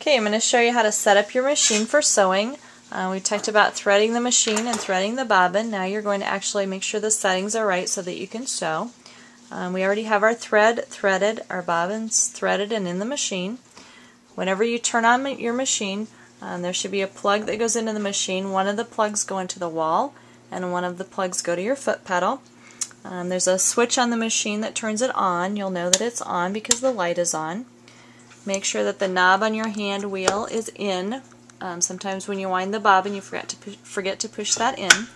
Okay, I'm going to show you how to set up your machine for sewing. We talked about threading the machine and threading the bobbin. Now you're going to actually make sure the settings are right so that you can sew. We already have our thread threaded, our bobbins threaded and in the machine. Whenever you turn on your machine, there should be a plug that goes into the machine. One of the plugs go into the wall and one of the plugs go to your foot pedal. There's a switch on the machine that turns it on. You'll know that it's on because the light is on. Make sure that the knob on your hand wheel is in. Sometimes when you wind the bobbin you forget to push that in.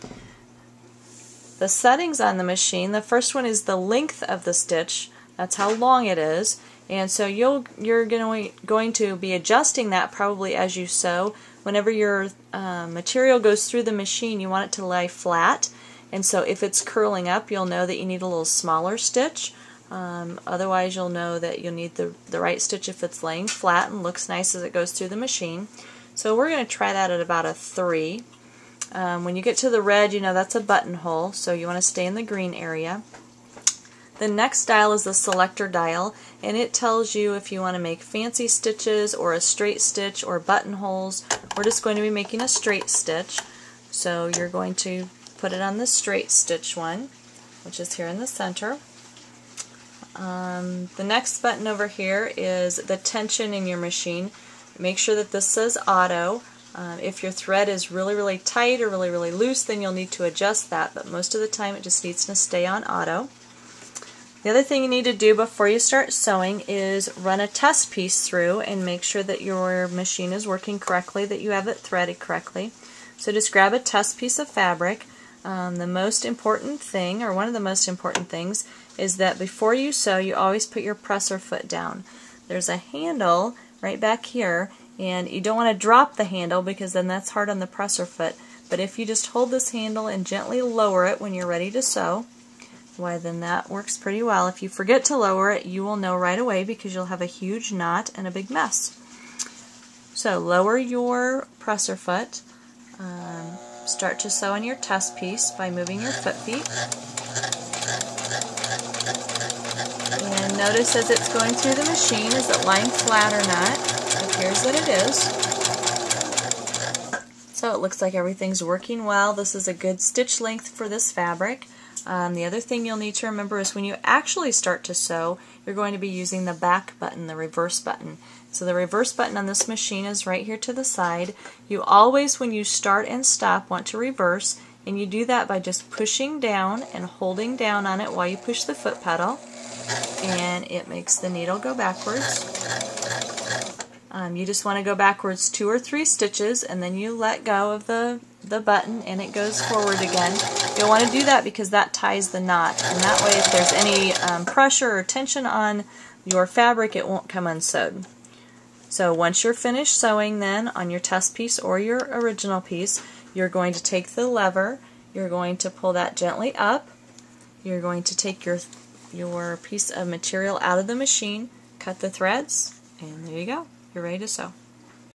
The settings on the machine, the first one is the length of the stitch. That's how long it is. And so you're going to be adjusting that probably as you sew. Whenever your material goes through the machine you want it to lie flat. And so if it's curling up you'll know that you need a little smaller stitch. Otherwise you'll know that you'll need the right stitch if it's laying flat and looks nice as it goes through the machine. So we're going to try that at about a 3. When you get to the red, you know that's a buttonhole, so you want to stay in the green area. The next dial is the selector dial, and it tells you if you want to make fancy stitches or a straight stitch or buttonholes. We're just going to be making a straight stitch, so you're going to put it on the straight stitch one, which is here in the center. The next button over here is the tension in your machine. Make sure that this says auto. If your thread is really tight or really loose, then you'll need to adjust that, but most of the time it just needs to stay on auto. The other thing you need to do before you start sewing is run a test piece through and make sure that your machine is working correctly, that you have it threaded correctly. So just grab a test piece of fabric. The most important thing, or one of the most important things, is that before you sew you always put your presser foot down. There's a handle right back here, and you don't want to drop the handle because then that's hard on the presser foot. But if you just hold this handle and gently lower it when you're ready to sew, why then that works pretty well. If you forget to lower it, you will know right away because you'll have a huge knot and a big mess. So lower your presser foot. Start to sew on your test piece by moving your foot feet. And notice as it's going through the machine, is it lying flat or not? It appears that it is. So it looks like everything's working well. This is a good stitch length for this fabric. The other thing you'll need to remember is when you actually start to sew, you're going to be using the back button, the reverse button. So the reverse button on this machine is right here to the side. You always, when you start and stop, want to reverse, and you do that by just pushing down and holding down on it while you push the foot pedal, and it makes the needle go backwards. You just want to go backwards 2 or 3 stitches, and then you let go of the button and it goes forward again. You'll want to do that because that ties the knot, and that way if there's any pressure or tension on your fabric it won't come unsewed. So once you're finished sewing then on your test piece or your original piece, you're going to take the lever, you're going to pull that gently up, you're going to take your piece of material out of the machine, cut the threads, and there you go. You're ready to sew.